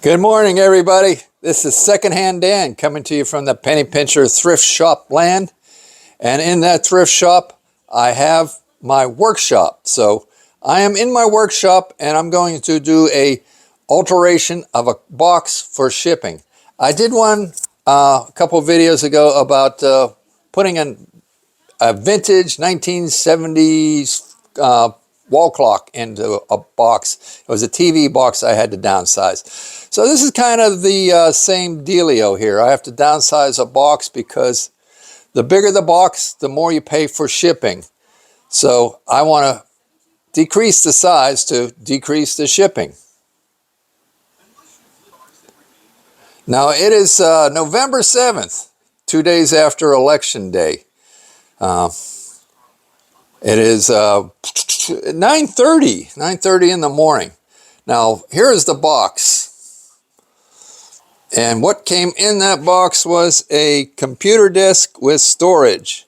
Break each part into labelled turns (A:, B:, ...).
A: Good morning, everybody. This is Secondhand Dan coming to you from the Penny Pincher Thrift Shop land. And in that thrift shop, I have my workshop. So I am in my workshop and I'm going to do a alteration of a box for shipping. I did one a couple of videos ago about putting a vintage 1970s wall clock into a box. It was a TV box I had to downsize. So this is kind of the same dealio here. I have to downsize a box because the bigger the box, the more you pay for shipping. So I want to decrease the size to decrease the shipping. Now it is November 7th, 2 days after Election Day. It is 9:30 in the morning. Now, here is the box. And what came in that box was a computer disk with storage.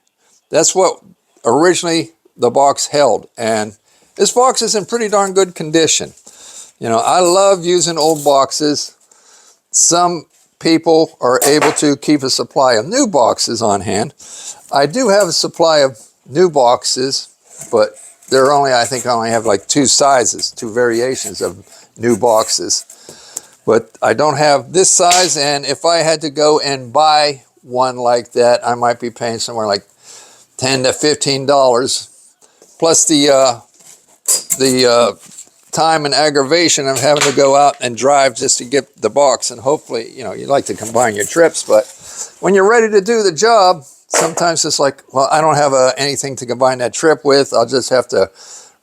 A: That's what originally the box held. And this box is in pretty darn good condition. You know, I love using old boxes. Some people are able to keep a supply of new boxes on hand. I do have a supply of new boxes, but they're only, I think I only have like two sizes, two variations of new boxes. But I don't have this size, and if I had to go and buy one like that, I might be paying somewhere like $10 to $15, plus the time and aggravation of having to go out and drive just to get the box. And hopefully, you know, you like to combine your trips, but when you're ready to do the job, sometimes it's like, well, I don't have anything to combine that trip with. I'll just have to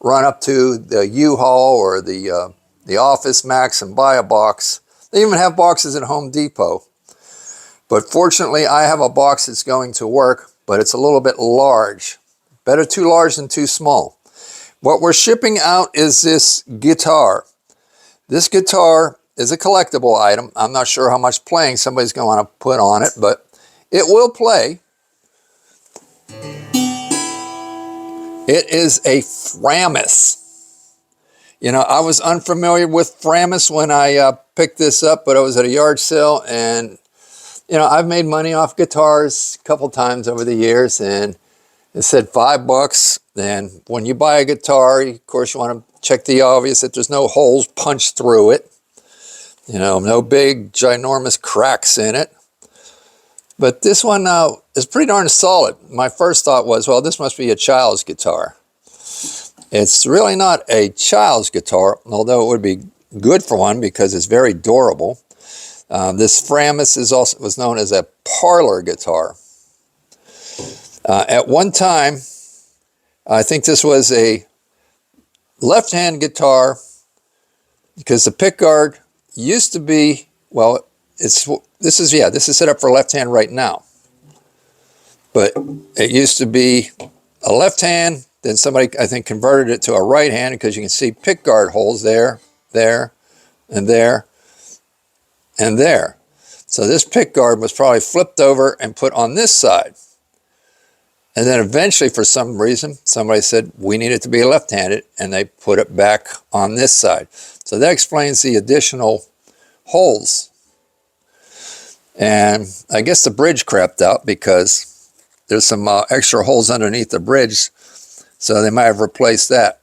A: run up to the U-Haul or the Office Max and buy a box. They even have boxes at Home Depot. But fortunately, I have a box that's going to work, but it's a little bit large. Better too large than too small. What we're shipping out is this guitar. This guitar is a collectible item. I'm not sure how much playing somebody's going to want to put on it, but it will play. It is a Framus. You know, I was unfamiliar with Framus when I picked this up, but I was at a yard sale, and, you know, I've made money off guitars a couple times over the years, and it said $5. And when you buy a guitar, of course, you want to check the obvious that there's no holes punched through it. You know, no big, ginormous cracks in it. But this one is pretty darn solid. My first thought was, well, this must be a child's guitar. It's really not a child's guitar, although it would be good for one because it's very durable. This Framus was known as a parlor guitar. At one time, I think this was a left-hand guitar because the pickguard used to be, well, this is set up for left hand right now. But it used to be a left hand, then somebody, I think, converted it to a right hand because you can see pickguard holes there, there, and there, and there. So this pickguard was probably flipped over and put on this side. And then eventually, for some reason, somebody said we need it to be left-handed, and they put it back on this side. So that explains the additional holes. And I guess the bridge crapped out because there's some extra holes underneath the bridge, so they might have replaced that.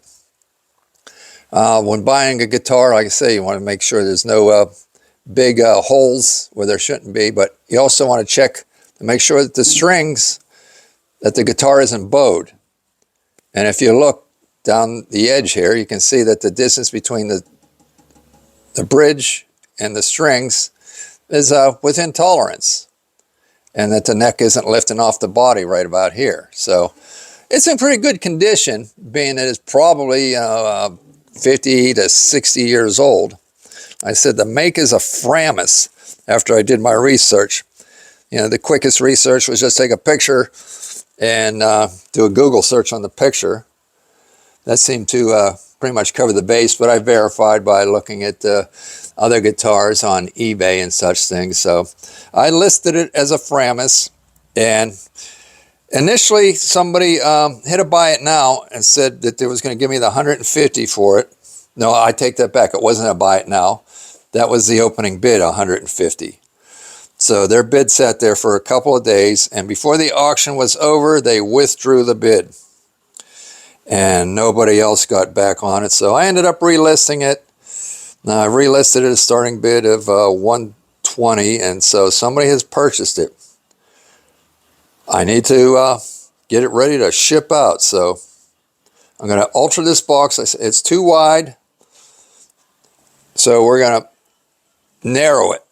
A: When buying a guitar, like I say, you want to make sure there's no big holes where there shouldn't be, but you also want to check to make sure that the strings, that the guitar isn't bowed. And if you look down the edge here, you can see that the distance between the bridge and the strings is within tolerance, and that the neck isn't lifting off the body right about here. So it's in pretty good condition, being that it's probably 50 to 60 years old. I said the make is a Framus after I did my research. You know, the quickest research was just take a picture and do a Google search on the picture. That seemed to pretty much cover the base, but I verified by looking at other guitars on eBay and such things. So I listed it as a Framus, and initially somebody hit a buy it now and said that they was going to give me the $150 for it. No, I take that back. It wasn't a buy it now. That was the opening bid, 150. So their bid sat there for a couple of days, and before the auction was over, they withdrew the bid. And nobody else got back on it, so I ended up relisting it. Now I relisted it at a starting bid of 120, and so somebody has purchased it. I need to get it ready to ship out, so I'm going to alter this box. It's too wide, so we're going to narrow it.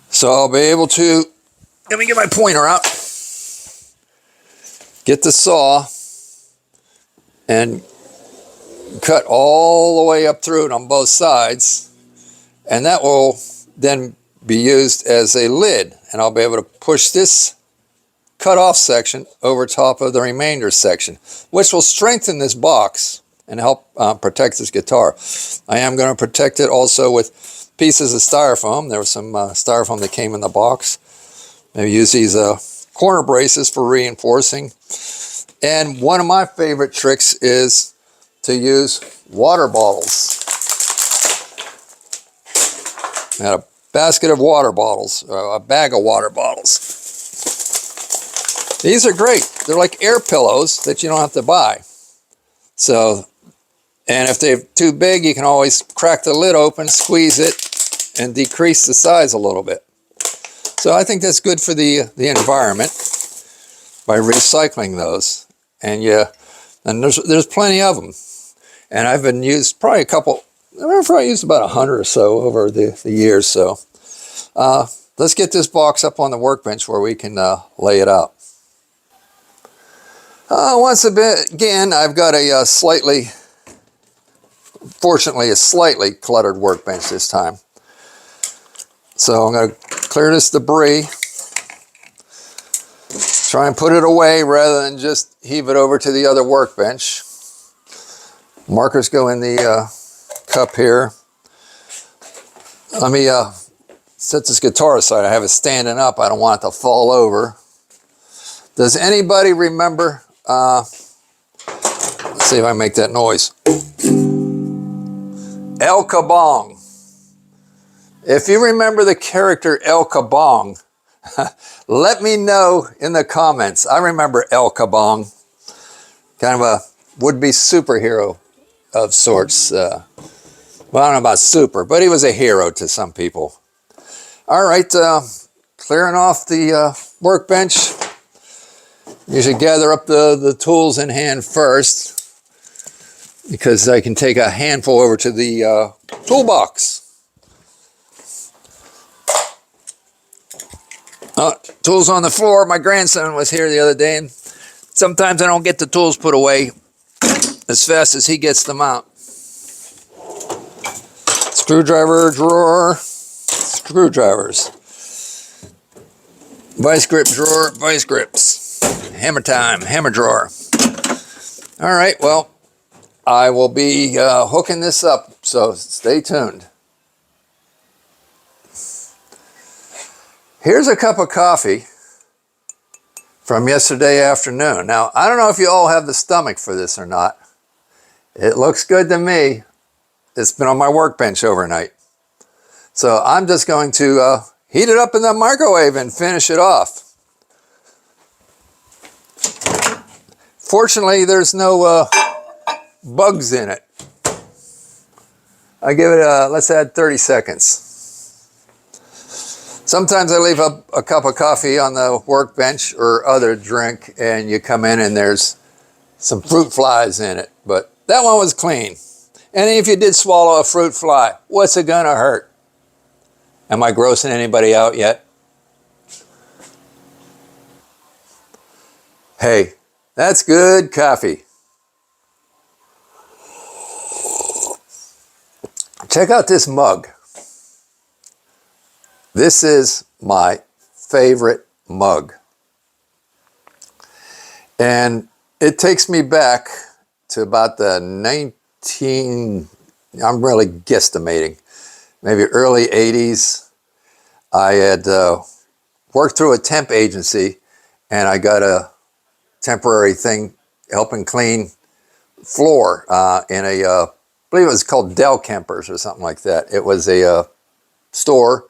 A: So I'll be able to, let me get my pointer out, get the saw and cut all the way up through it on both sides, and that will then be used as a lid, and I'll be able to push this cut off section over top of the remainder section, which will strengthen this box and help protect this guitar. I am going to protect it also with pieces of styrofoam. There was some styrofoam that came in the box. Maybe use these corner braces for reinforcing. And one of my favorite tricks is to use water bottles. I had a basket of water bottles, a bag of water bottles. These are great. They're like air pillows that you don't have to buy. So, and if they're too big, you can always crack the lid open, squeeze it, and decrease the size a little bit. So I think that's good for the environment by recycling those. And yeah, and there's plenty of them. And I've been used probably a couple, I've probably used about 100 or so over the years. So let's get this box up on the workbench where we can lay it out. Once again, I've got a fortunately a slightly cluttered workbench this time. So I'm going to clear this debris, try and put it away rather than just heave it over to the other workbench. Markers go in the cup here. Let me set this guitar aside. I have it standing up. I don't want it to fall over. Does anybody remember, let's see if I make that noise. El Kabong. If you remember the character El Kabong, let me know in the comments. I remember El Kabong, kind of a would-be superhero of sorts. Well, I don't know about super, but he was a hero to some people. All right, clearing off the workbench. You should gather up the tools in hand first, because I can take a handful over to the toolbox. Tools on the floor. My grandson was here the other day, and sometimes I don't get the tools put away as fast as he gets them out. Screwdriver drawer, screwdrivers. Vice grip drawer, vice grips. Hammer time, hammer drawer. All right, well, I will be hooking this up, so stay tuned. Here's a cup of coffee from yesterday afternoon. Now, I don't know if you all have the stomach for this or not. It looks good to me. It's been on my workbench overnight. So I'm just going to heat it up in the microwave and finish it off. Fortunately, there's no bugs in it. I give it let's add 30 seconds. Sometimes I leave a cup of coffee on the workbench or other drink, and you come in and there's some fruit flies in it. But that one was clean. And if you did swallow a fruit fly, what's it gonna hurt? Am I grossing anybody out yet? Hey, that's good coffee. Check out this mug. This is my favorite mug. And it takes me back to about the I'm really guesstimating, maybe early 80s. I had worked through a temp agency, and I got a temporary thing helping clean floor in a, I believe it was called Del Kemper's or something like that. It was a store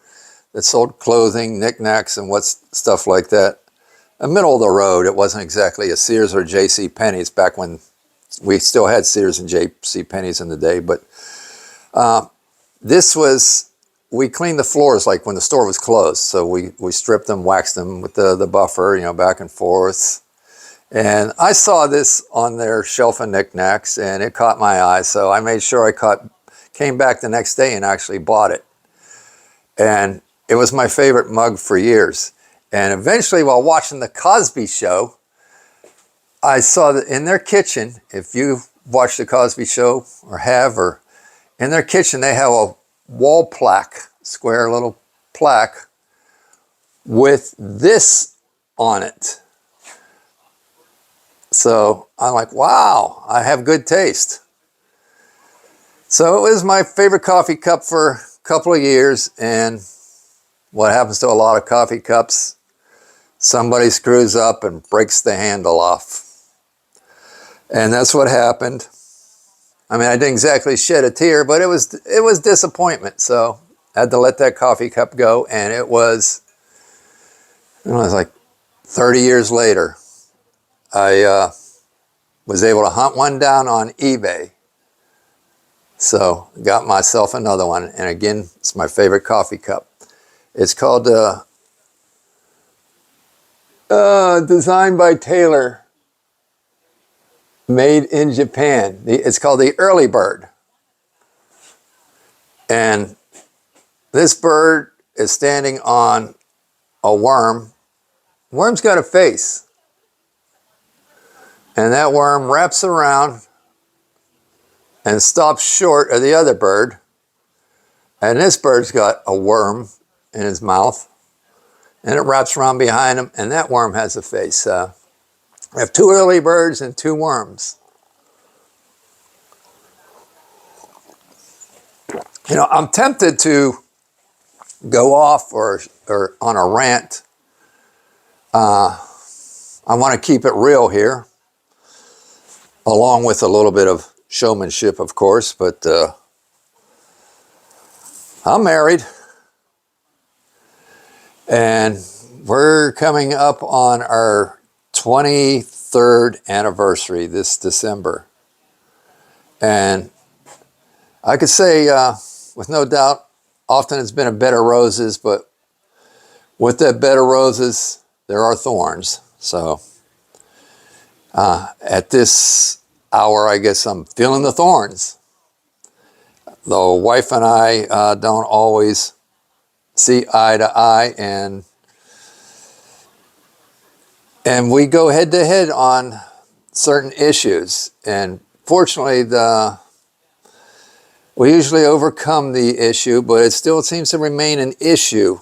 A: that sold clothing, knickknacks, and stuff like that. The middle of the road. It wasn't exactly a Sears or J.C. Penney's back when we still had Sears and J.C. Penney's in the day. But this was, we cleaned the floors like when the store was closed. So we stripped them, waxed them with the buffer, back and forth. And I saw this on their shelf of knickknacks, and it caught my eye. So I made sure came back the next day and actually bought it. And it was my favorite mug for years. And eventually, while watching the Cosby Show, I saw that in their kitchen, if you watch the Cosby Show or in their kitchen, they have a wall plaque, square little plaque with this on it. So I'm like, wow, I have good taste. So it was my favorite coffee cup for a couple of years. And what happens to a lot of coffee cups? Somebody screws up and breaks the handle off. And that's what happened. I mean, I didn't exactly shed a tear, but it was disappointment. So I had to let that coffee cup go. And it was like 30 years later, I was able to hunt one down on eBay. So got myself another one. And again, it's my favorite coffee cup. It's called designed by Taylor, made in Japan. It's called the Early Bird. And this bird is standing on a worm. Worm's got a face. And that worm wraps around and stops short of the other bird. And this bird's got a worm in his mouth. And it wraps around behind him, and that worm has a face. I have 2 early birds and 2 worms. I'm tempted to go off or on a rant. I want to keep it real here, along with a little bit of showmanship, of course, but I'm married. And we're coming up on our 23rd anniversary this December. And I could say, with no doubt, often it's been a bed of roses, but with that bed of roses, there are thorns. So at this hour, I guess I'm feeling the thorns. The wife and I don't always see eye to eye, and we go head to head on certain issues. And fortunately, we usually overcome the issue, but it still seems to remain an issue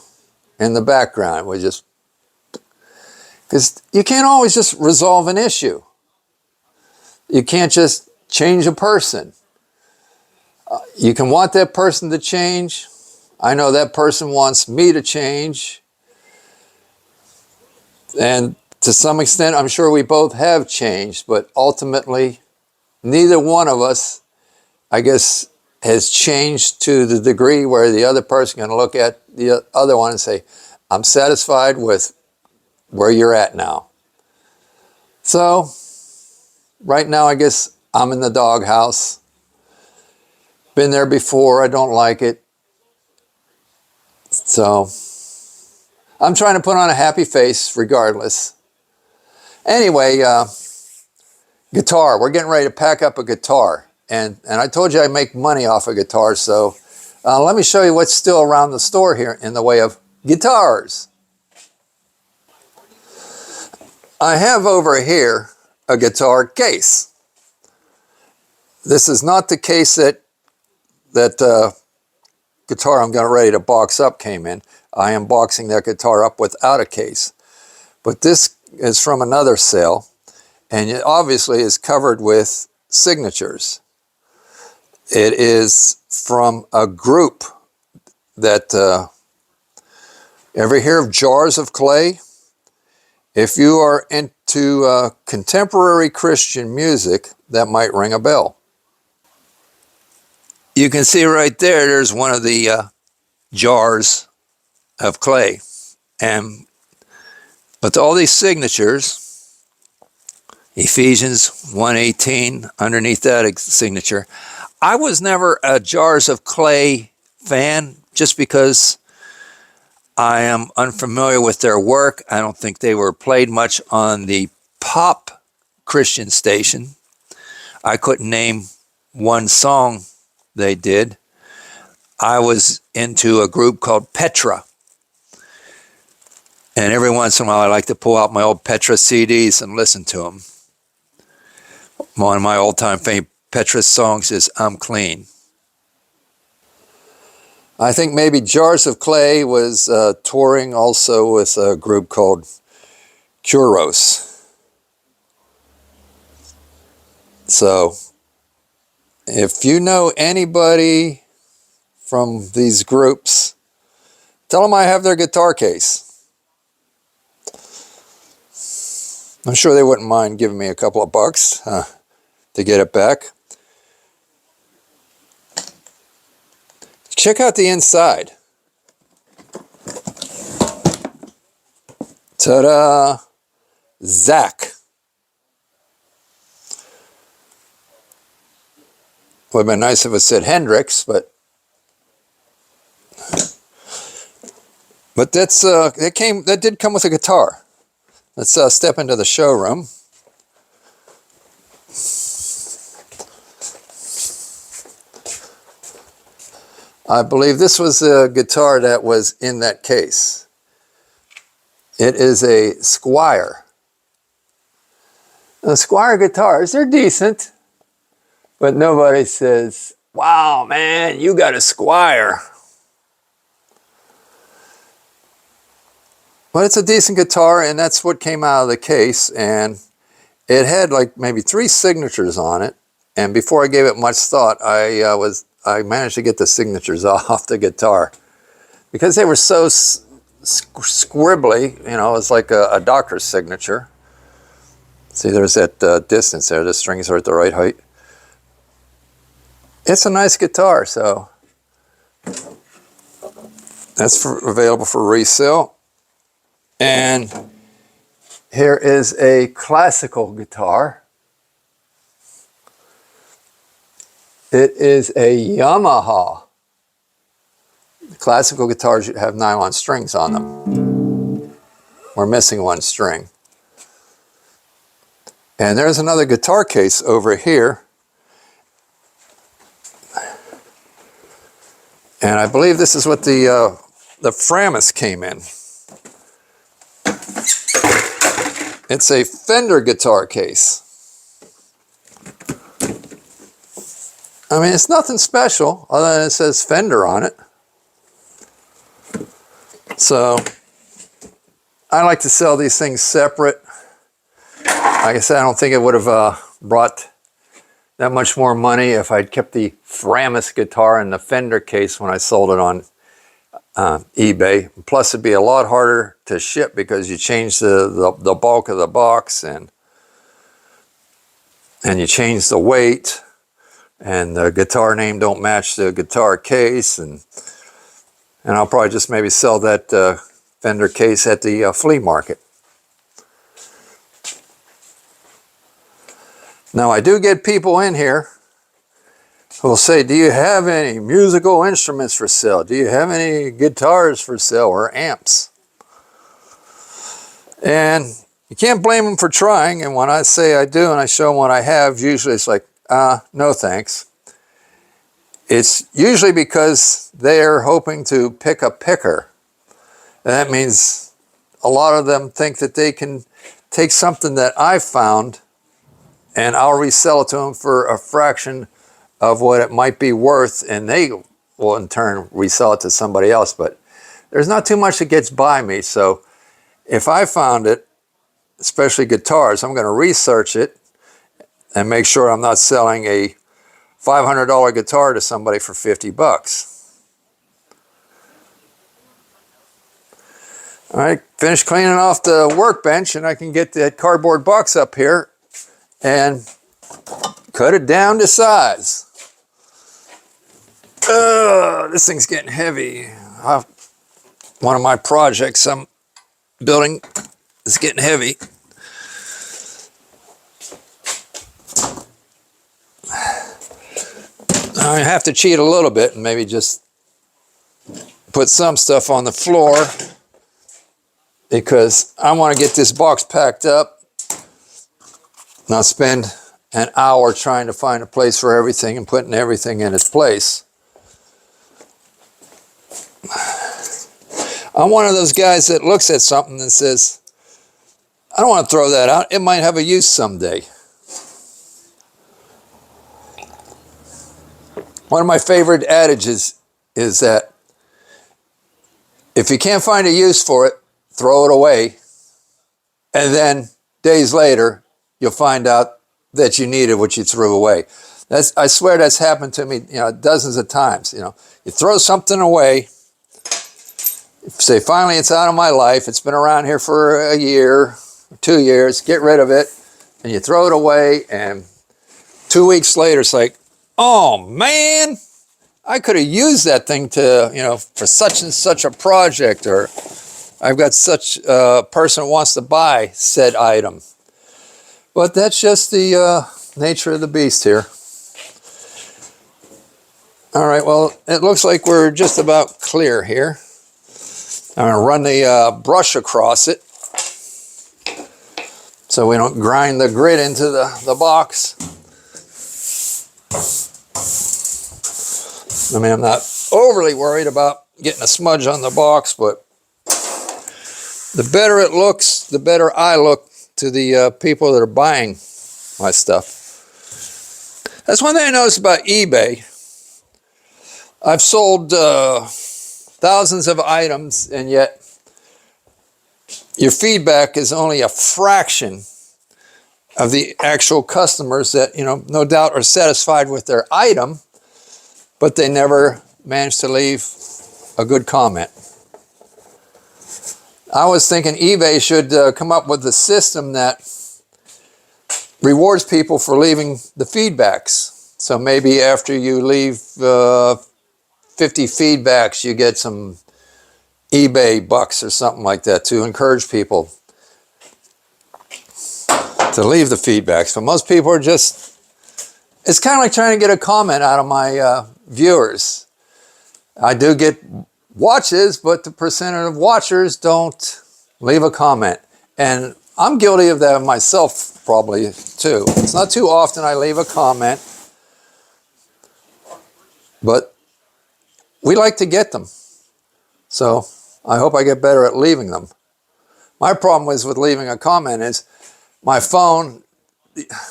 A: in the background. Because you can't always just resolve an issue. You can't just change a person. You can want that person to change. I know that person wants me to change. And to some extent, I'm sure we both have changed, but ultimately, neither one of us, I guess, has changed to the degree where the other person can look at the other one and say, I'm satisfied with where you're at now. So, right now, I guess I'm in the doghouse. Been there before, I don't like it. So, I'm trying to put on a happy face regardless. Anyway, guitar. We're getting ready to pack up a guitar. And I told you I make money off of guitars, so let me show you what's still around the store here in the way of guitars. I have over here a guitar case. This is not the case that guitar I'm getting ready to box up came in. I am boxing that guitar up without a case. But this is from another sale, and it obviously is covered with signatures. It is from a group that, ever hear of Jars of Clay? If you are into contemporary Christian music, that might ring a bell. You can see right there, there's one of the jars of clay. But all these signatures, Ephesians 1:18, underneath that signature, I was never a Jars of Clay fan just because I am unfamiliar with their work. I don't think they were played much on the pop Christian station. I couldn't name one song they did. I was into a group called Petra. And every once in a while I like to pull out my old Petra CDs and listen to them. One of my all-time favorite Petra songs is I'm Clean. I think maybe Jars of Clay was touring also with a group called Kuros. So, if you know anybody from these groups, tell them I have their guitar case. I'm sure they wouldn't mind giving me a couple of bucks to get it back. Check out the inside. Ta-da! Zach. Would have been nice if it said Hendrix, but that did come with a guitar. Let's step into the showroom. I believe this was a guitar that was in that case. It is a Squier. The Squier guitars, they're decent, but nobody says, wow, man, you got a Squier. But it's a decent guitar, and that's what came out of the case, and it had like maybe 3 signatures on it, and before I gave it much thought, I managed to get the signatures off the guitar because they were so scribbly, you know, it's like a doctor's signature. See, there's that distance there, the strings are at the right height. It's a nice guitar, so that's available for resale. And here is a classical guitar. It is a Yamaha. Classical guitars have nylon strings on them. We're missing one string. And there's another guitar case over here. And I believe this is what the Framus came in. It's a Fender guitar case. I mean, it's nothing special other than it says Fender on it. So, I like to sell these things separate. Like I said, I don't think it would have brought that much more money if I'd kept the Framus guitar in the Fender case when I sold it on eBay. Plus, it'd be a lot harder to ship because you change the bulk of the box and you change the weight, and the guitar name don't match the guitar case, and I'll probably just maybe sell that Fender case at the flea market. Now, I do get people in here who will say, do you have any musical instruments for sale? Do you have any guitars for sale or amps? And you can't blame them for trying. And when I say I do and I show them what I have, usually it's like, no thanks. It's usually because they're hoping to pick a picker. And that means a lot of them think that they can take something that I found and I'll resell it to them for a fraction of what it might be worth, and they will in turn resell it to somebody else. But there's not too much that gets by me, so if I found it, especially guitars, I'm going to research it and make sure I'm not selling a $500 guitar to somebody for 50 bucks. All right, finished cleaning off the workbench, and I can get that cardboard box up here and cut it down to size. This thing's getting heavy. One of my projects I'm building is getting heavy. I have to cheat a little bit and maybe just put some stuff on the floor because I want to get this box packed up, not spend an hour trying to find a place for everything and putting everything in its place. I'm one of those guys that looks at something and says, I don't want to throw that out. It might have a use someday. One of my favorite adages is that if you can't find a use for it, throw it away. And then days later, you'll find out that you needed what you threw away. I swear that's happened to me, dozens of times. You throw something away, say, finally it's out of my life, it's been around here for a year, 2 years, get rid of it, and you throw it away, and 2 weeks later it's like, oh man, I could have used that thing to, for such and such a project, or I've got such a person who wants to buy said item. But that's just the nature of the beast here. All right, well, it looks like we're just about clear here. I'm going to run the brush across it so we don't grind the grit into the box. I mean, I'm not overly worried about getting a smudge on the box, but the better it looks, the better I look to the people that are buying my stuff. That's one thing I noticed about eBay. I've sold thousands of items, and yet your feedback is only a fraction of the actual customers that, no doubt are satisfied with their item, but they never managed to leave a good comment. I was thinking eBay should come up with a system that rewards people for leaving the feedbacks. So maybe after you leave 50 feedbacks, you get some eBay bucks or something like that to encourage people to leave the feedbacks. But most people are just, it's kind of like trying to get a comment out of my viewers. I do get watches, but the percentage of watchers don't leave a comment. And I'm guilty of that myself probably too. It's not too often I leave a comment, but we like to get them. So I hope I get better at leaving them. My problem with leaving a comment is my phone,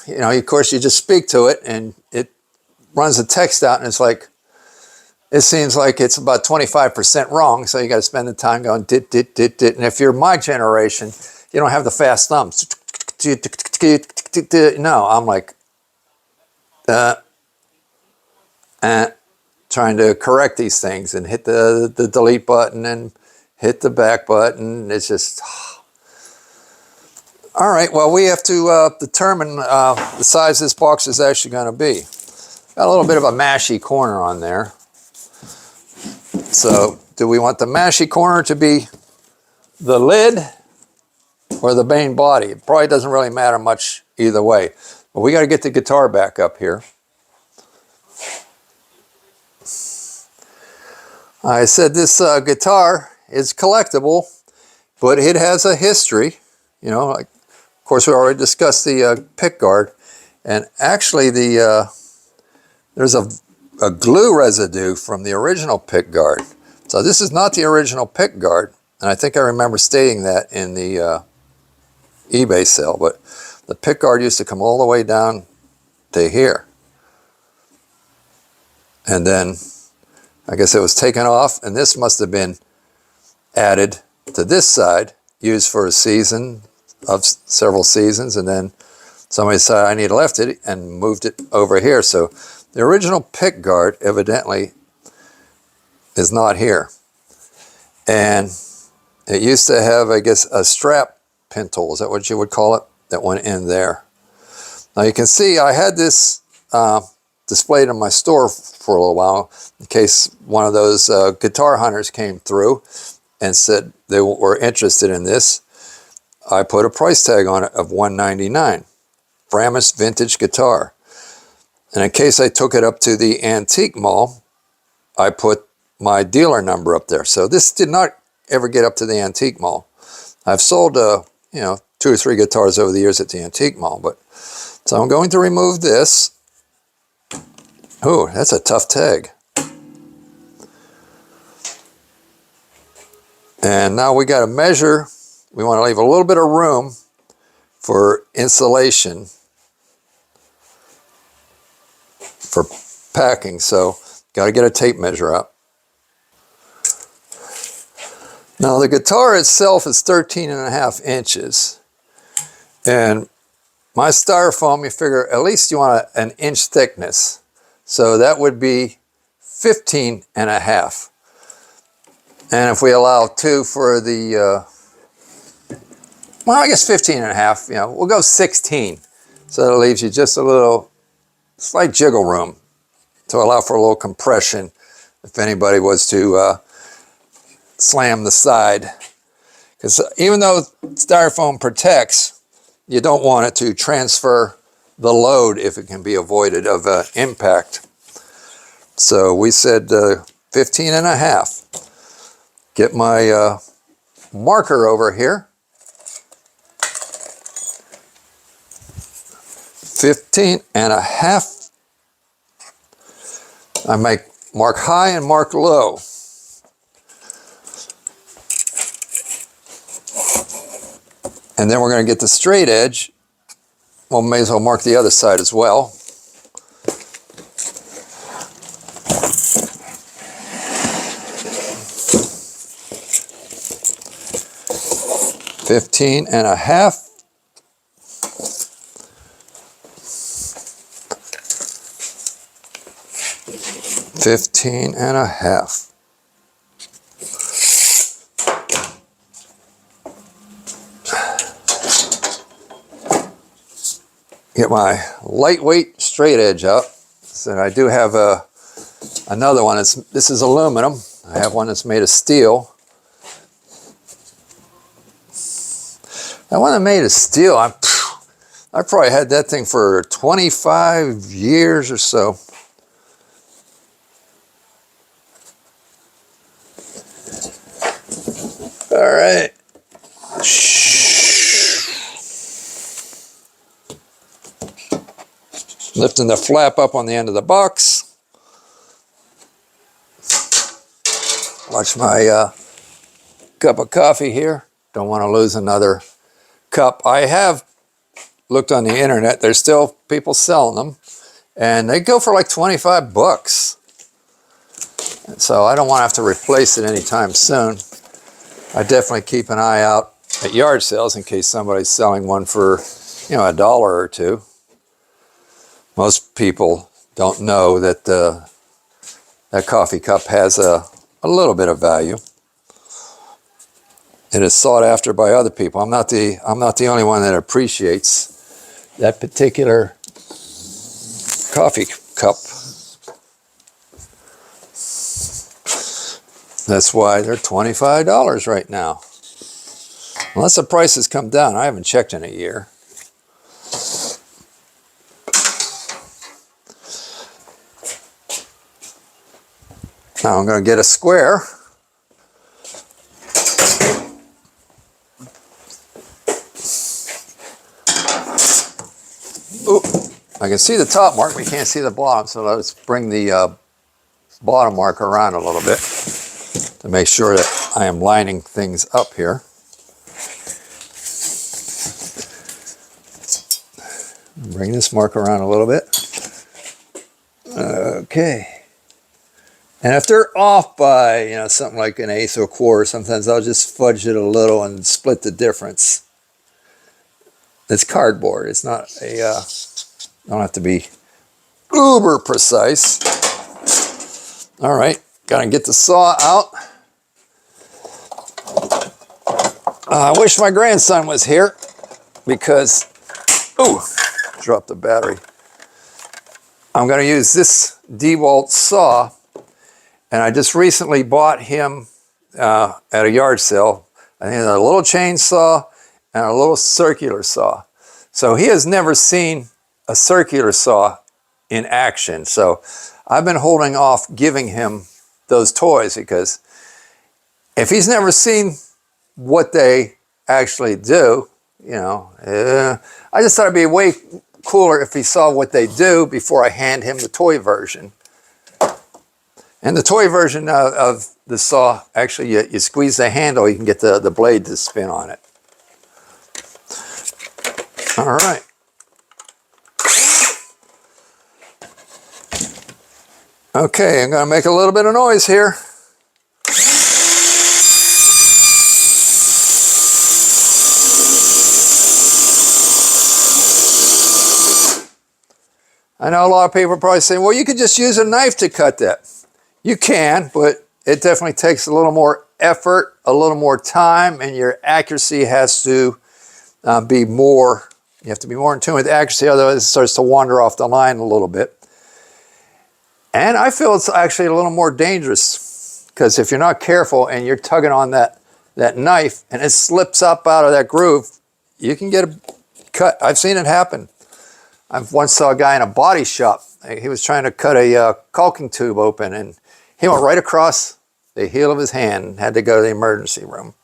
A: of course you just speak to it and it runs a text out and it's like, it seems like it's about 25% wrong, so you got to spend the time going dit, dit, dit, dit. And if you're my generation, you don't have the fast thumbs. No, I'm like, trying to correct these things and hit the delete button and hit the back button. It's just, all right, well, we have to determine the size this box is actually going to be. Got a little bit of a mashy corner on there. So do we want the mashy corner to be the lid or the main body? It probably doesn't really matter much either way. But we got to get the guitar back up here. I said this guitar is collectible, but it has a history. Of course, we already discussed the pickguard. And actually, there's a glue residue from the original pickguard. So this is not the original pickguard, and I think I remember stating that in the eBay sale, but the pickguard used to come all the way down to here. And then I guess it was taken off, and this must have been added to this side, used for a season of several seasons, and then somebody said I need to lift it and moved it over here. So the original pickguard evidently is not here. And it used to have, I guess, a strap pintle, is that what you would call it, that went in there. Now you can see I had this displayed in my store for a little while in case one of those guitar hunters came through and said they were interested in this. I put a price tag on it of $199, Framus vintage guitar. And in case I took it up to the antique mall, I put my dealer number up there. So this did not ever get up to the antique mall. I've sold, 2 or 3 guitars over the years at the antique mall. But so I'm going to remove this. Oh, that's a tough tag. And now we got to measure. We want to leave a little bit of room for insulation for packing. So got to get a tape measure up. Now the guitar itself is 13.5 inches. And my styrofoam, you figure at least you want an inch thickness. So that would be 15.5. And if we allow 2 for the, well, I guess 15.5, we'll go 16. So that leaves you just a little slight jiggle room to allow for a little compression if anybody was to slam the side. Because even though styrofoam protects, you don't want it to transfer the load if it can be avoided of impact. So we said 15.5. Get my marker over here. 15.5. I make mark high and mark low. And then we're going to get the straight edge. Well, may as well mark the other side as well. $15.5. $15.5. Get my lightweight straight edge up. So I do have another one. This is aluminum. I have one that's made of steel. That one that made of steel, I probably had that thing for 25 years or so. All right. Lifting the flap up on the end of the box. Watch my cup of coffee here. Don't want to lose another cup. I have looked on the internet. There's still people selling them. And they go for like 25 bucks. So I don't want to have to replace it anytime soon. I definitely keep an eye out at yard sales in case somebody's selling one for, $1 or $2. Most people don't know that that coffee cup has a little bit of value. It is sought after by other people. I'm not the only one that appreciates that particular coffee cup. That's why they're $25 right now. Unless the prices come down. I haven't checked in a year. Now I'm going to get a square. Ooh, I can see the top mark, but you can't see the bottom, so let's bring the bottom mark around a little bit to make sure that I am lining things up here. Bring this mark around a little bit. Okay. And if they're off by, something like an eighth or a quarter, sometimes I'll just fudge it a little and split the difference. It's cardboard. It's not don't have to be uber precise. All right, gotta get the saw out. I wish my grandson was here because, dropped the battery. I'm going to use this DeWalt saw, and I just recently bought him at a yard sale. I think a little chainsaw and a little circular saw. So he has never seen a circular saw in action. So I've been holding off giving him those toys because if he's never seen what they actually do, you know, I just thought it'd be way cooler if he saw what they do before I hand him the toy version. And the toy version of the saw, actually you squeeze the handle, you can get the blade to spin on it. All right. Okay, I'm going to make a little bit of noise here. I know a lot of people are probably saying, well, you could just use a knife to cut that. You can, but it definitely takes a little more effort, a little more time, and your accuracy has to be more, you have to be more in tune with accuracy, otherwise it starts to wander off the line a little bit. And I feel it's actually a little more dangerous because if you're not careful and you're tugging on that knife and it slips up out of that groove, you can get a cut. I've seen it happen. I once saw a guy in a body shop. He was trying to cut a caulking tube open and he went right across the heel of his hand and had to go to the emergency room.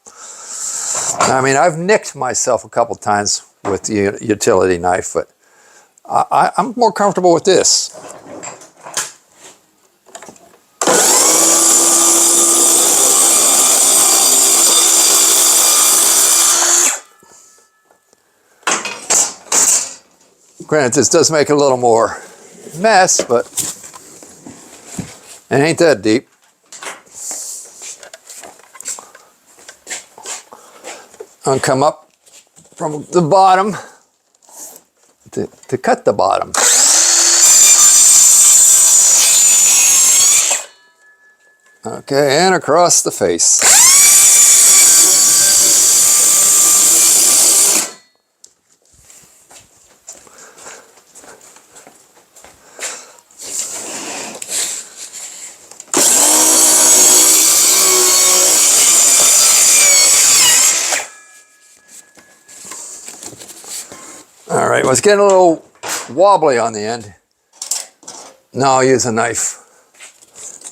A: I mean, I've nicked myself a couple times with the utility knife, but I'm more comfortable with this. Granted, this does make a little more mess, but it ain't that deep. I'll come up from the bottom to cut the bottom. Okay, and across the face. All right, well, it's getting a little wobbly on the end. Now I'll use a knife.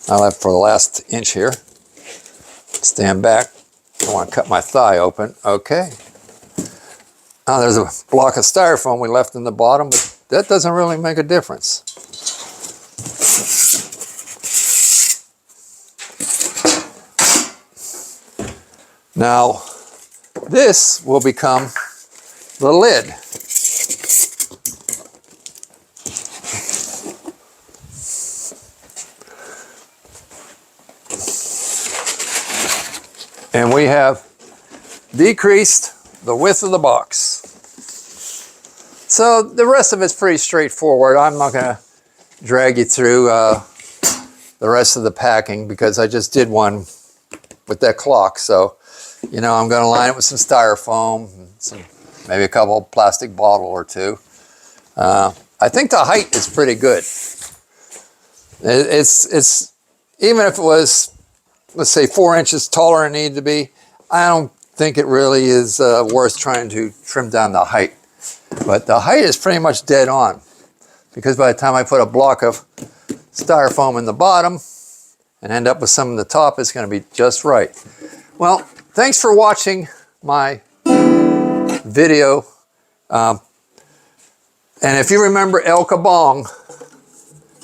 A: I'll have for the last inch here. Stand back. I want to cut my thigh open. Okay. Now there's a block of styrofoam we left in the bottom, but that doesn't really make a difference. Now, this will become the lid. And we have decreased the width of the box. So the rest of it's pretty straightforward. I'm not going to drag you through the rest of the packing because I just did one with that clock. So, you know, I'm going to line it with some styrofoam, and maybe a couple of plastic bottle or two. I think the height is pretty good. It's even if it was, let's say 4 inches taller than it needed to be, I don't think it really is worth trying to trim down the height. But the height is pretty much dead on because by the time I put a block of styrofoam in the bottom and end up with some in the top, it's going to be just right. Well, thanks for watching my video. And if you remember El Kabong,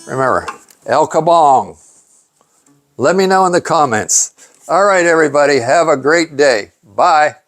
A: remember El Kabong. Let me know in the comments. All right, everybody, have a great day. Bye.